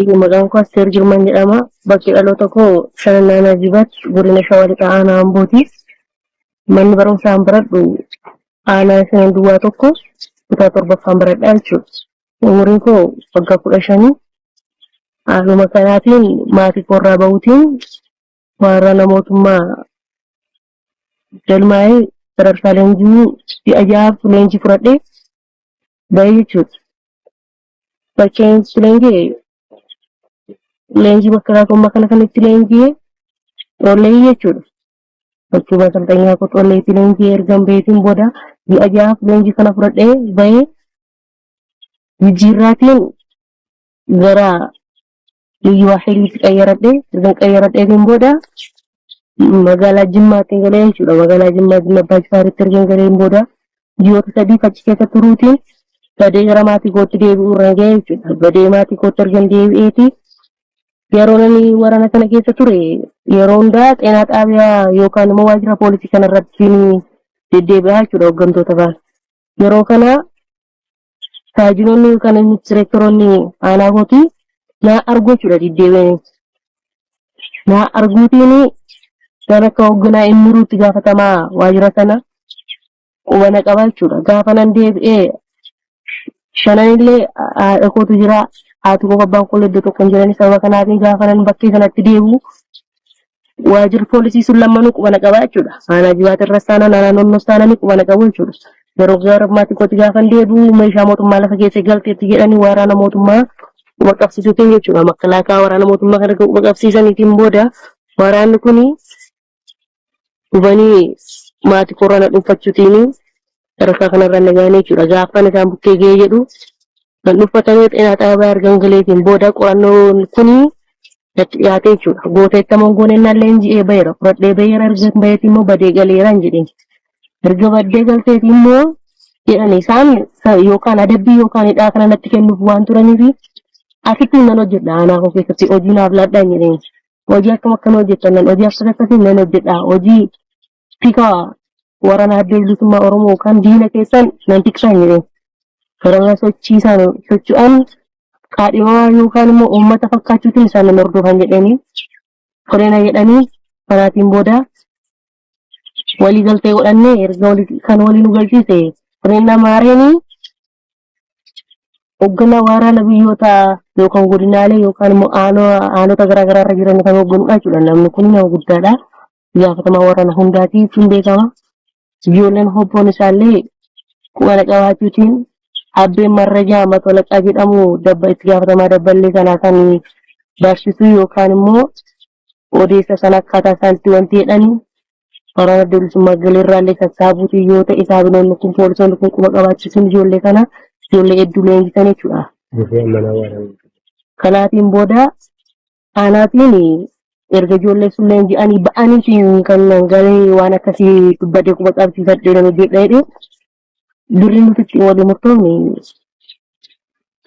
Maqaan koo Asteer Girmaan jedhama. Bakki dhaloota koo Shanannaa Najibaatti godina Shawaa Lixaa Aanaa Ambooti. Manni barumsaan baradhu Aanaa Shan Duwwaa tokko kutaa torbaffaan baradhaa jechuudha. Umuriin koo waggaa 15. Haaluma kanaatiin maatii koorraa bahuutiin waraana mootummaa galmaa'ee sadarkaa leenjii si'a jahaaf leenjii fudhadhee bahee jechuudha. Bakkeen leenjii bakka raakuma kanatti leenjii tollee jechuudha. Bakkee masalxanyaa koo tolleetti leenjii ergan beetiin booda si'a jahaaf leenjii kana fudhadhee bahee jijjiirraatiin gara liyyu waahiliitti qayyaradhee ergan qayyaradheetiin booda magaalaa Jimmaatti galee jechuudha. Magaalaa Jimmaa Baajifaaritti ergan galeen booda ji'oota 3 achi keessa turuutiin gadee gara maatii kootti deebi'uu irra ga'e jechuudha. Gadee maatii kootti ergan deebi'eeti yeroo namni waraana kana keessa ture yeroo hundaa xeenaa xaabiyaa yookaan immoo waajjira poolisii kanarratti deddeebi'aa jechuudha hooggantoota ba'an. Yeroo kana taajinoonni yookaan ministeeronni aanaa kootii naa argu jechuudha deddeebi'anii. Naa arguutiin kan akka hoogganaa Immiruutti gaafatamaa waajjira sana qubana qaba jechuudha. Gaafa nan deebi'ee shananillee haadha kootu jira. Haati koo abbaan koo iddoo tokko hin jirani sababa kanaatiin gaafa nan bakkee sanatti deebi'u waajjirri poolisii sun lammanuu qubana qaba jechuudha. Aanaa Jibaat irra saanaan aanaa Noonnoo saananii qubana qabu jechuudha. Yeroo gara maatii kootti gaafa deebi'u meeshaa mootummaa lafa keessa galteetti jedhanii waraana mootummaa quba qabsiisuutiin jechuudha. Makkalaakaa waraana mootummaa kana quba qabsiisaniitiin booda waraanni kuni dhufanii maatii koorraa na dhuunfachuutiin sadarkaa kanarra nagaanii jechuudha. Gaafa isaan bukkee ga'ee jedhu kan dhuunfatamee xeenaa xaabiyaa ergan galeetiin booda qorannoon kuni natti dhiyaate jechuudha. Gooteettamoon goonennaan leenji'ee baheera. Fudhadhee baheera erga baheetii immoo badee galeeraan jedheen. Erga badee galteetii immoo jedhani isaan yookaan adabbii yookaan hidhaa kana natti kennuuf waan turaniif asitti nan hojjedha aanaa koo keessatti hojii naaf laadhaan jedheen. Hojii akkam hojjettan nan hojii akkasii nan hojjedha. Hojii tika waraana adda bilisummaa Oromoo yookaan diina keessan nan tiksan jedheen. Karama sochiisaan socho'an kaadhimaa yookaan immoo uummata fakkaachuutiin isaan nan hordofan jedhanii koreena jedhanii kanaatiin booda walii galtee godhannee erga kan walii nu galchiise koreena maareenii hoogganaa waraana biyyoota yookaan godinaalee yookaan immoo aanota garaagaraa irra jiran kan hoogganudha jechuudha. Namni kun nama guddaadha. Gaafatamaa waraana hundaatiif hin beekama. Ijoolleen hobboon isaallee qubana qabaachuutiin abbeen marrajaa matolaqaa jedhamu itti gaafatamaa dabballee kanaa kan barsiisu yookaan immoo odeessa sana akkaataa isaanitti wanti jedhanii waraana adda bilisummaa galeerraallee sassaabuutii yoo ta'e saabinoonni kun poolisoonni kun quba qabaachisuun ijoollee kana ijoollee hedduu leenjisan jechuudha. Kanaatiin booda aanaatiin erga ijoollee sun leenji'anii ba'aniitiin kan galee waan akkasii dubbadee quba qabsiisadhee nama jedhee birrii nuti ittiin walii murtoofne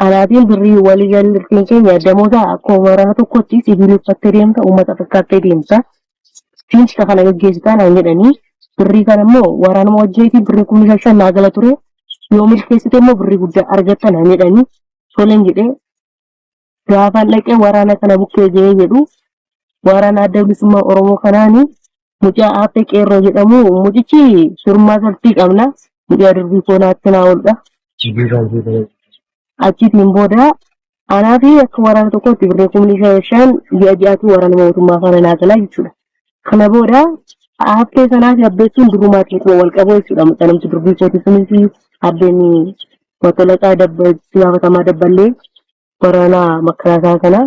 aanaatiin birrii walii galtiin keenya damoota akkuma waraana tokkotti sibiilii uffattee deemta uummata fakkaattee deemta. Fiinsi kana gaggeessitaa naan jedhanii birrii kana immoo waraanuma wajjiitii birrii 5,000 naa gala ture. Yoo milkeessite immoo birrii guddaa argatta naan jedhanii toleen jedhee gaafa dhaqee waraana kana bukkee ga'ee jedhu waraana adda bilisummaa Oromoo kanaani mucaa Aaffee Qeerroo jedhamu mucichi surmaa salphii qabna. Mucaa durbii koonaatti naa ooludha. Achiitiin booda aanaa fi akka waraana tokkotti birrii 5,000 ji'a ji'aatti waraana mootummaa faana naa galaa jechuudha. Kana booda Aaffee sanaa fi abbeessuun durumaatiin quba wal qabu jechuudha. Mucaa namti durbii kooti sunis abbeen matolaqaa gaafatamaa dabballee waraana makkalaakaa kana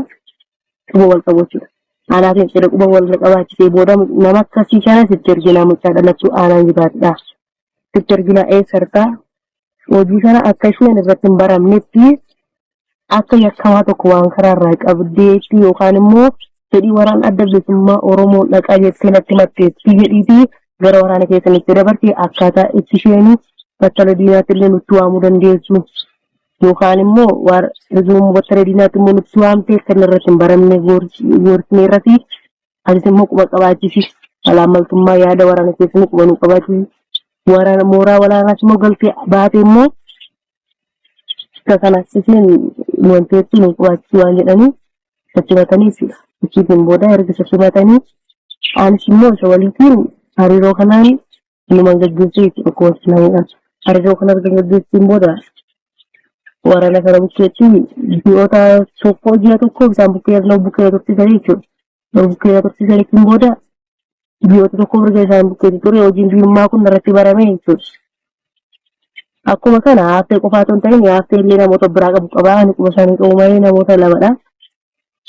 quba wal qabu jechuudha. Aanaatiin cidha quba wal qabaachisee booda nama akkasii kana sitti erginaa mucaa dhalachuu aanaan jibaatudha. Sitti erginaa eessartaa hojii kana akka isheen irratti hin baramnetti akka yakkamaa tokko waan karaarraa qabdeetti yookaan immoo fedhii waraana adda bilisummaa Oromoo dhaqaa jettee natti matteetti jedhiitii gara waraana keessanitti dabartee akkaataa itti isheen battala diinaatti illee nutti waamuu dandeessu yookaan immoo rizuum battala diinaatti immoo nutti waamtee kan irratti hin baramne gorsine irratti asis immoo quba qabaachisi alaamaltummaa yaada waraana keessanii quba nu qabaachisi waraana mooraa waraanaas immoo galtee baatee immoo kanaaf isin wanteetti nu qabaachisi waan jedhanii sachibatanii jechuudha. Achiitiin booda erga sachibatanii anis immoo isa waliitiin hariiroo kanaan inumaan gaggeessee jechuudha koosinaaniidhaan. Hariiroo kana erga gaggeessiin booda waraana kana bukkeetti biyyoota tokko ji'a tokko isaan bukkee tursiisanii jechuudha. Bukkee tursiisaniitiin booda biyyoota tokko erga isaan bukkeetti ture hojiin biyyummaa kun irratti barame jechuudha. Akkuma kana haftee qofaa osoo hin ta'in haftee illee namoota biraa qabu qaba. Ani quba isaanii qabu malee namoota lamadha.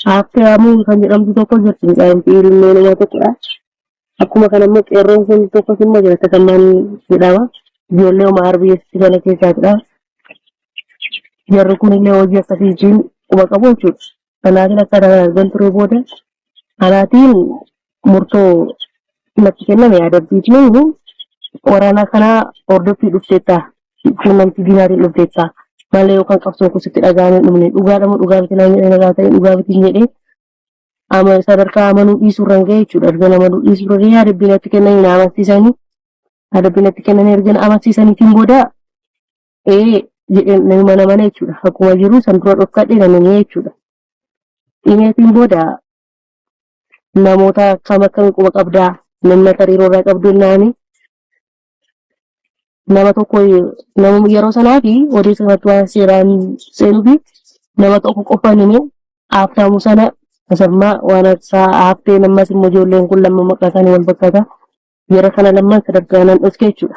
Haftee ammoo kan jedhamtu tokko jirti. Miidhaan ilmoo nama tokkodha. Akkuma kana immoo qeerroon kun tokkos immoo jira. Tasammaan jedhama. Ijoollee homaa arbiyyeessi kana keessaatidha. Jarri kun illee hojii akkasiitiin quba qabu jechuudha. Kanaatiin akka argan ture booda kanaatiin murtoo natti kenname yaadabbiitiin waraana kana hordoffii dhufteetta. Quunnamtii diinaatiin dhufteetta. Malee yookaan qabsoo kusitti dhagaame dhumne dhugaadhamoo dhugaa miti naan jedhee nagaa ta'e dhugaa miti jedhee ama sadarkaa amanuu dhiisuurra ga'e jechuudha. Erga amanuu dhiisuurra ga'e adabbii natti kennanii na amansiisanii adabbii natti kennanii erga na amansiisaniitiin booda jedhee nama mana jechuudha. Akkuma jiru san dura dhokadhee namni jechuudha. Dhimeetiin booda namoota akkam akkam quba qabdaa namni hariiroorraa qabdu naani nama tokko nama yeroo sanaa fi odeeffannoo waan seeraan seenuu fi nama tokko qofaan inni aftamu sana asammaa waan isaa haftee namas immoo ijoolleen kun lamma maqaa isaanii wal fakkaata yeroo kana lamman sadarkaanaan dhufte jechuudha.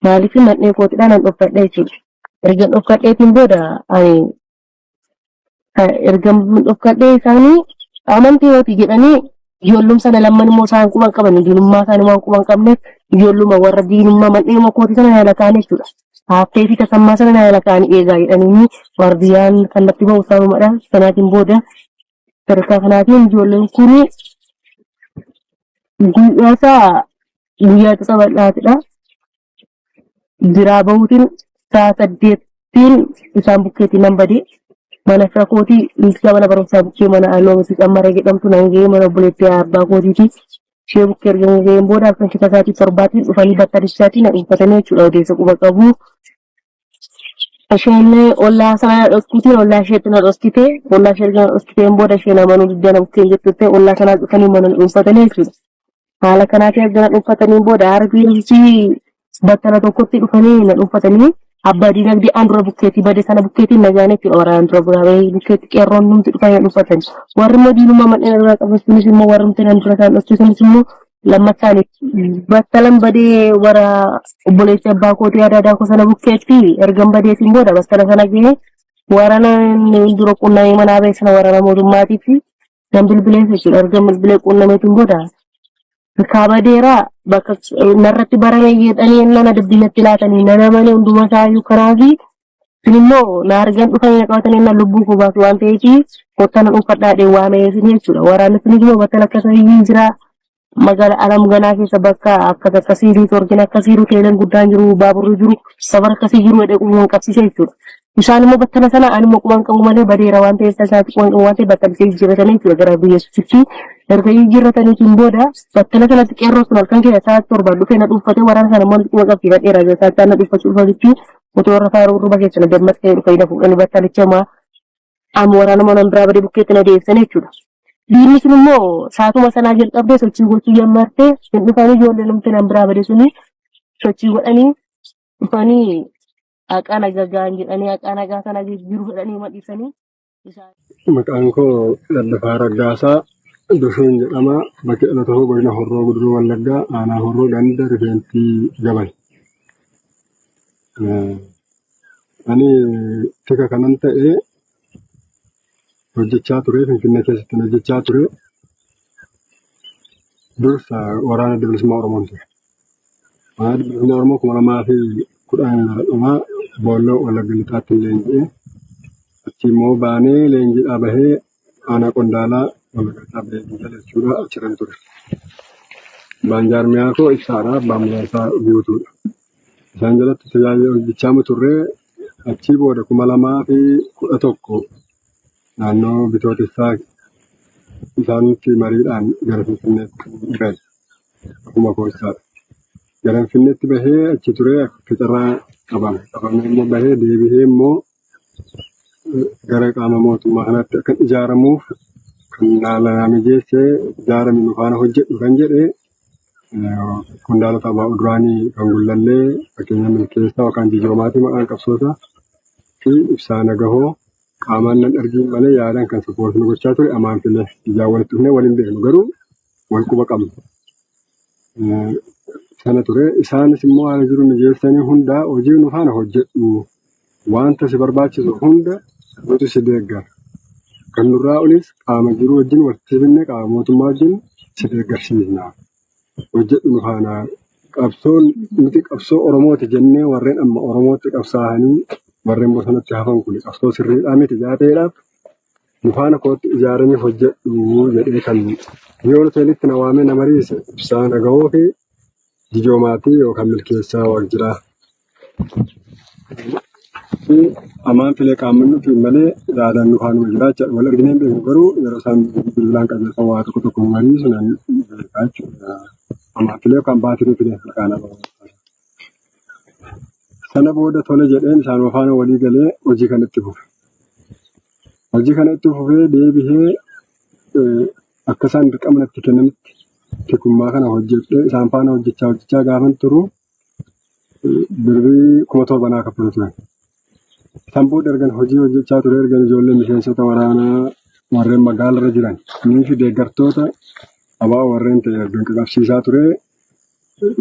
Maaliif mandhee kootiidhaan an dhofadhe jechuudha. Erga dhofadheetiin booda erga dhofadhee isaanii amantii yooti jedhanii ijoollum sana lamman immoo isaan quban qaban diinummaa isaanii waan quban qabneef ijoolluma warra diinummaa mandhee mokooti sana yaala kaanii jechuudha. Haftee fi tasammaa sana yaala kaanii eegaa jedhanii wardiyaan kallattii ba'u isaanumadha. Sanaatiin booda sadarkaa kanaatiin ijoolleen kun guyyaa isa bal'aatidha. Biraa bahuutiin sa'a 8tiin isaan bukkeetiin nan badee mana fira kootii ilka mana barumsaa bukkee mana Aloo Miti Cammaree jedhamtu nan ga'ee mana obboleettii abbaa kootiiti. Ishee bukkee erga ga'een booda halkan shita isaatii 7tiin dhufanii battalissaatiin na dhuunfatanii jechuudha odeessa quba qabu. Isheen ollaa sana dhokkuutiin ollaa isheetti na dhoskitee ollaa ishee erga na dhoskiteen booda isheen amanuu diddana bukkeen jettuttee ollaa sanaa dhufanii mana dhuunfatanii jechuudha. Haala kanaatiin erga na dhuunfatanii booda arbiinsi battala tokkotti dhufanii na dhuunfatanii abbaa dinagdee aan dura bukkeetii bade sana bukkeetiin nagaan jechuudha waraan dura buraa bukkeetti qeerroon numti dhufanii na dhuunfatan. Warri immoo diinummaa mandheen irraa qabachuunis immoo warri numti nan dura isaan dhoksisuunis immoo lammataan battalan badee wara obboleettii abbaa kootii aadaa koo sana bukkeetti ergan badeetiin booda battala sana gahee waraana dura qunnamee manaa ba'e sana waraana mootummaatiif nan bilbileessa jechuudha. Ergan bilbilee qunnameetiin booda kaabadeeraa bakka narratti barame jedhanii nana dabbiyyatti laatanii nana malee hunduma isaayyuu karaa fi immoo na argan dhufanii na qabatanii na lubbuu koo baasu waan ta'eef kottana dhuunfadhaadhee waamee jechuudha. Waraanni sunis immoo battala akkasii jira. Magaalaa Alam Ganaa keessa bakka akkasii torgina akkasii teeleen guddaan jiru baaburri jiru safara akkasii jiru jedhee quban qabsiise jechuudha. Isaan immoo battala sana ani immoo quban qabu malee badeera waan ta'eef isaati quban qabu waan ta'eef battalsee jijjiirratanii jechuudha gara biyyeessitti erga jijjiirrataniitiin booda battala sanatti qeerroo sun halkan keessa sa'a 7 dhufee na dhuunfatee waraana sana immoo quba qabsiisa dheeraa jira sa'a na dhuunfachuu dhufatitti otoo warra faaruu ruba keessa na dammas ta'ee dhufanii na fuudhanii battalicha amma waraana mana biraa badee bukkeetti na deebisanii jechuudha. Diinni sun immoo saatuma sanaa jalqabdee sochii gochuu jalqabdee dhufanii ijoollee namti nan biraa bade suni sochii godhanii dhufanii haqaa nagaa jedhanii haqaa nagaa sana jiru godhanii madhiisanii. Maqaan koo Lallafaa Raggaasaa Dushuun jedhama. Bakki dhalata koo godina Horroo Guduruu Wallaggaa aanaa Horroo ganda Rifeentii Gabal. Ani tika kanan ta'ee hojjechaa ture Finfinnee keessatti hojjechaa ture. Dursa waraana bilisummaa Oromoon ture. Waraana bilisummaa Oromoo 2010 Boolloo Wallagga Lixaatti leenji'ee achi immoo baanee leenjiidhaa bahee aanaa Qondaalaa Wallaggaa leenjii jechuudha achiran ture. Baanjaarmiyaa koo ibsaadhaa baamulaasaa guutuudha. Isaan jalatti tajaajila hojjechaa turre achi booda 2011 naannoo bitootessaa isaanitti mariidhaan gara Finfinneetti bahe akkuma koosaadha. Gara Finfinneetti bahee achi ture akka carraa qabame. Qabamee immoo bahee deebi'ee immoo gara qaama mootummaa kanatti akka ijaaramuuf Qonnaa mijeessee ijaarame nu faana hojjedhu kan jedhe qondaalota abbaa duraanii kan gullallee fakkeenya milkeessaa yookaan jijjiiramaati maqaan qabsoota fi ibsaa nagahoo qaamaan nan argin malee yaadaan kan sappoortii nu gochaa ture amaan filee ijaan walitti dhufnee waliin beeknu garuu wal quba qabna. Sana ture isaanis immoo haala jiru mijeessanii hundaa hojii nu faana hojjedhu wanta si barbaachisu hunda nuti si deeggara. Kan nurraa olis qaama jiru wajjin walitti finne qaama mootummaa wajjin si deeggarsiisna. Hojjedhu nu faana qabsoon nuti qabsoo Oromooti jennee warreen amma Oromootti qabsaa'anii warreen bosonatti hafan kun qabsoo sirriidhaa miti jaateedhaaf nu faana kootti ijaaramee hojjedhu jedhee kan yoo hoteelitti na waamee na mariise ibsaa nagahoo fi jijoomaatii yookaan milkeessaa wal jiraa. Amaan filee qaamni nuti malee yaadaan nu faana jiraachaa wal arginee beeknu garuu yeroo isaan bilbilaan qajeelfama waa tokko tokko mariisu nan beekaa jechuudha. Amaan filee yookaan baatirii filee maqaan sana booda tole jedheen isaan faana walii galee hojii kanatti fufe. Hojii kana itti fufee deebihee akka isaan dirqama natti kennanitti tikkummaa kana hojjedhee isaan faana hojjechaa gaafan turu birrii 7,000 kaffaluu turan. Isaan booda ergan hojii hojjechaa ture ergan ijoollee miseensota waraanaa warreen magaalarra jiran nii fi deeggartoota abaa warreen ta'e ergan qabsiisaa ture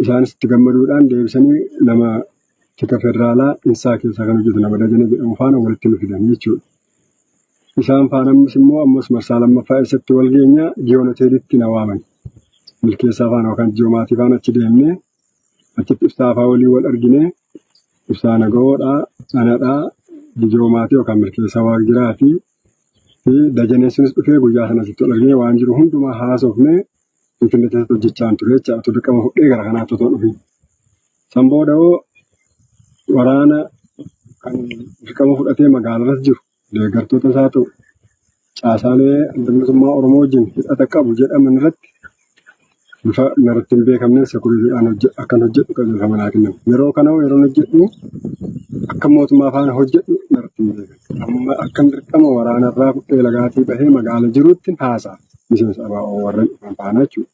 isaanis itti gammaduudhaan deebisanii nama tika federaalaa insaa keessaa kan hojjetu nama Dajanee jedhamu faana walitti nu fidan jechuudha. Isaan faana immoo ammas marsaa lammaffaa eessatti wal geenyaa Giyoon hoteelitti na waaman. Milkeessaa faana yookaan jijoomaatii faana achi deemnee achitti ibsaafaa walii wal arginee ibsaa nagahoodhaa, anadhaa, jijoomaatii yookaan milkeessaa waaq jiraatii fi Dajanee sunis dhufee guyyaa sana asitti wal arginee waan jiru hundumaa haasofnee Finfinnee keessatti hojjechaa ture jecha otoo dirqama fudhee gara kanaatti otoo dhufe. San booda waraana kan dirqama fudhatee magaalarras jiru deeggartoota isaa ta'u caasaalee bilisummaa Oromoo wajjin hidhata qabu jedhaman irratti bifa narratti hin beekamneen sekuriitiidhaan akkan hojjedhu qajeelfama naa kennan. Yeroo kana yeroo hojjedhu akka mootummaa faana hojjedhu narratti hin beekan. Amma akkan dirqama waraanarraa fudhee lagaatii bahee magaala jiruutti haasa'a. Miseensa abaa'oo warreen dhufan faana jechuudha.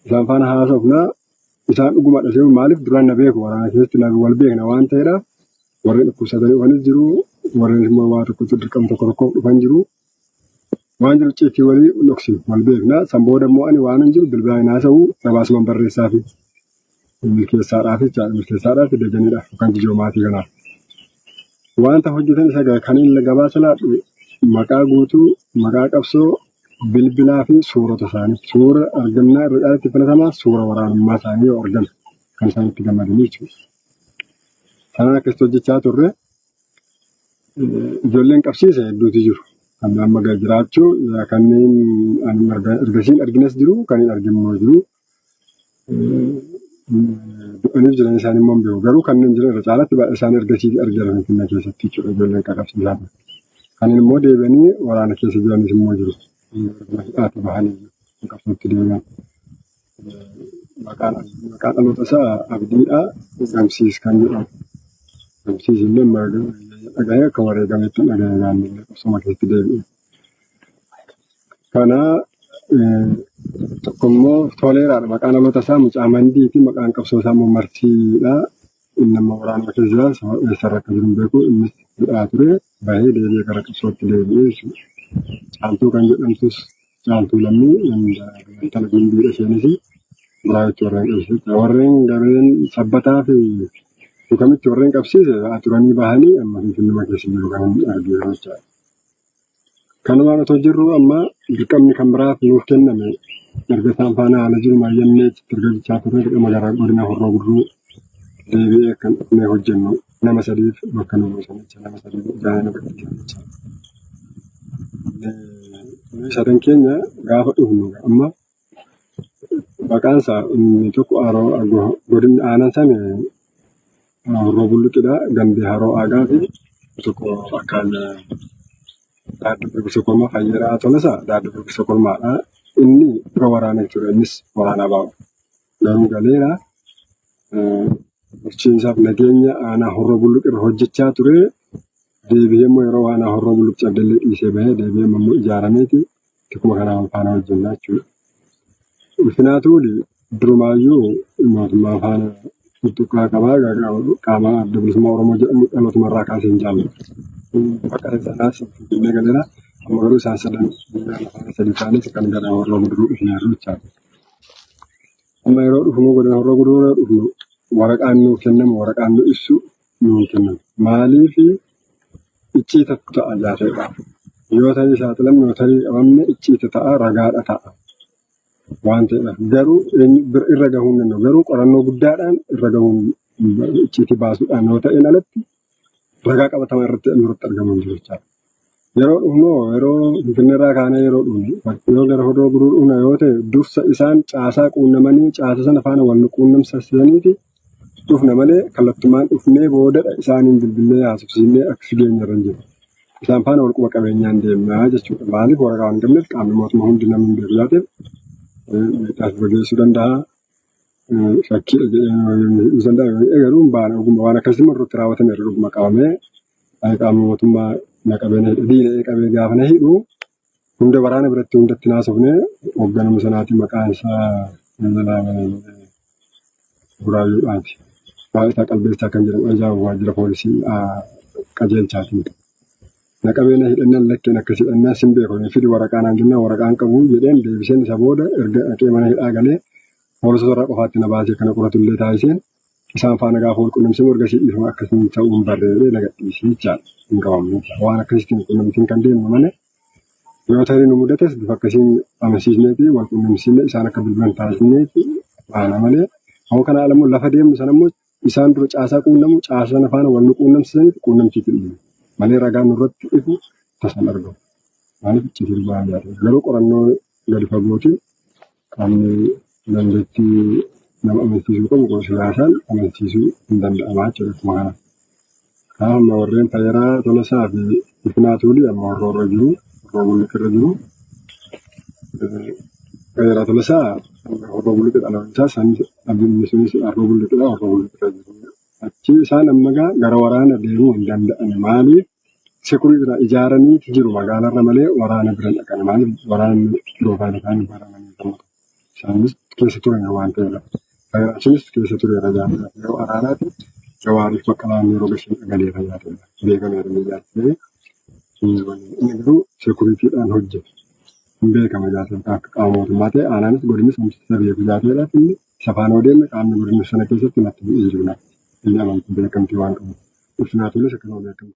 Isaan faana haasofnaa isaan dhuguma dhasee maaliif duraan na beeku waraana keessatti na wal beekna waan ta'eedhaaf warreen dhukkubsatanii dhufanis jiru warreen immoo waa tokkotti dirqama tokko dhufan jiru. Waan jiru ciitii walii dhoksin wal beekna. San booda immoo ani waan hin jiru bilbilaan haasa'uu gabaasumaan barreessaa fi milkeessaadhaaf jechaadha. Milkeessaadhaaf Dajaneedhaaf yookaan jijoomaatii kanaaf. Wanta hojjetan isa kan inni gabaasa laadhu maqaa guutuu, maqaa qabsoo, bilbilaa fi suurota isaanii. Suura argannaa irra caalaatti filatamaa suura waraanummaa isaanii yoo argan kan isaan itti gammadanii jechuudha. Sanaan akkasitti hojjechaa turre ijoolleen qabsiise hedduutu jiru. Kan amma jiraachuu kanneen ergasiin arginas jiru kan hin arginu jiru. Du'aniif jiran isaanii immoo hin beeku garuu kanneen jiran irra caalaatti baay'ee isaanii ergasii argaman Finfinnee keessatti jechuudha ijoolleen qabsiisaa. Kanneen immoo deebi'anii waraana keessa jiranis immoo jiru. Hidhaatti bahanii qabsootti deebi'an. Maqaan dhaloota isaa Abdiidhaa Gamsiis kan jedhamu. Gamsiis illee dhagahee akka wareegametti dhagahee gaannee qabsoma keessatti deebi'e. Kana tokkommoo toleeraadha. Maqaan dhaloota isaa Mucaa Mandii fi maqaan qabsoo isaa immoo Marsiidha. Inni amma waraana keessa jira. Eessarra akka jiru hin beeku. Innis hidhaa ture. Bahee deebi'ee gara qabsootti deebi'ee jechuudha. Caaltuu kan jedhamtus Caaltuu Lammii intala Gimbiidha isheenis biraawitti warreen qabsiise. Warreen gabeen sabbataa fi Dukamitti warreen qabsiise turanii bahanii amma Finfinnee keessa jiru kan arginu jechaadha. Kanumaan otoo jirru amma dirqamni kan biraaf nuuf kenname erga isaan faana haala jiru maayyannee erga jechaa turre dirqama gara godina Horroo Guduruu deebi'ee kan dhufnee hojjennu nama sadiif bakka nu buusan jecha nama sadiif ijaaranii bakka jecha. Sadan keenya gaafa dhufnu amma maqaan isaa inni tokko godinni aanaan sana Horroo Bulluqidha. Gambee Haroo Aagaa fi tokko akkaan Daaddoo Birbisa Kormaa Fayyeeraa Tolasaa Daaddoo Birbisa Kormaadha. Inni dura waraana jechuudha. Innis waraanaa baa'u. Garuu galeera bulchiinsaaf nageenya aanaa Horroo Bulluqirra hojjechaa ture. Deebi'ee immoo yeroo aanaa Horroo Bulluq cabdallee dhiisee bahee deebi'ee immoo ijaarameeti Akkuma kanaan faana hojjennaa jechuudha. Ulfinaatuun durumaayyuu mootummaa faana tuttuqqaa qabaa qaama adda bilisummaa Oromoo jedhamu dhalootumarraa kaasee hin jaallatu. Bakka sanaas Finfinnee galeera. Amma garuu isaan sadan afaan sadii ta'anis kan gara Horroo Guduruu dhufne jiru jechaadha. Amma yeroo dhufnu godina Horroo Guduruu yeroo dhufnu waraqaan nuuf kennamu waraqaan nu ibsu nuuf kennamu. Maaliif icciitatu ta'a jaaseedhaaf. Yoo ta'e saaxilamne yoo ta'e qabamne icciita ta'a ragaadha ta'a. Waan ta'eedhaaf garuu irra gahuu hin danda'u. Garuu qorannoo guddaadhaan irra gahuun icciitii baasuudhaan yoo ta'een alatti ragaa qabatamaa irratti argamu hin jiru jechaadha. Yeroo dhufnu yeroo Finfinneerraa kaanee yeroo dhufnu yoo gara Horroo Guduruu dhufna yoo ta'e dursa isaan caasaa quunnamanii caasa sana faana wal quunnamsiisaniiti dhufna malee kallattumaan dhufnee boodadha isaaniin bilbilee haasofsiisnee akka geenye irra hin jiru. Isaan faana wal quba qabeenyaan deemnaa jechuudha. Maaliif waraqaa waan qabneef qaamni mootummaa hundi namni hin beeku yaateef miidhaas geessisuu danda'a. Shakkii jedhee danda'a. Garuu waan akkasii irratti raawwatame dhuguma qabamee qaamni mootummaa naqabee diinee qabee gaafa na hidhu hunda waraana biratti hundatti naasofnee hoogganama sanaatiin maqaan isaa Buraayyuudhaati. Baay'isaa Qalbeessaa kan jedhamu ajaa'iba waajjira poolisii qajeelchaatiin. Naqabee na hidhannaan lakkeen akkasii hidhannaan sin beekamee fidi waraqaan hanginnaa waraqaan qabu jedheen deebiseen isa booda erga dhaqee mana hidhaa galee poolisota irraa qofaatti na baasee kana qoratullee taasiseen isaan faana gaafa wal quunnamsiin ergasii dhiifama akkasiin ta'uun barreeffamee na gadhiisee jechaadha. Hin qabamu. Waan akkasiitiin quunnamtiin kan deemnu malee yoo ta'e nu mudates bifa akkasiin amansiisnee fi wal quunnamsiisnee isaan akka bilbilan taasisnee faana malee hawwa kana alammoo lafa deemnu sanammoo isaan dura caasaa quunnamu caasaa sana faana wal quunnamsiisanii quunnamsiitiin dhiibu. Malee ragaan nurratti ifu tasan argamu. Maaliif icciitii ba'aa jiraatu. Garuu qorannoo gadi fagootiin qaamni dandeettii nama amansiisuu qabu siyaasaan amansiisuu hin danda'amaa jechuudha akkuma kana. Amma warreen Fayyaraa Tolasaa fi Ifnaatuulii amma Horroo jiru, Horroo Bulluqirra jiru. Fayyaraa Tolasaa Horroo Bulluqi dhalaan isaa sabni sunis Horroo Bulluqidha Horroo Bulluqirra jiru. Achi isaan amma gara waraana deemuu hin danda'an maaliif sekuriidhaan ijaaranii jiru magaalaarra malee waraana bira dhaqan maaliif waraanni piroofaayilii isaanii baramanii jiru. Isaanis keessa turan waan ta'eedha. Fayyadaachis keessa tureera jaalala. Yeroo araaraati jawaariif bakka laannoo yeroo gashin galee fayyadaadha. Beekameera miidhagee inni garuu sekuriitiidhaan hojjeta. Hin beekama jaalala akka qaama mootummaa ta'e aanaanis godinis humna beeku jaalala inni safaan odeemme qaamni godina sana keessatti natti bu'ee jiru. Inni amantii beekamtii waan qabu. Ulfinaatuunis akkasuma beekamu.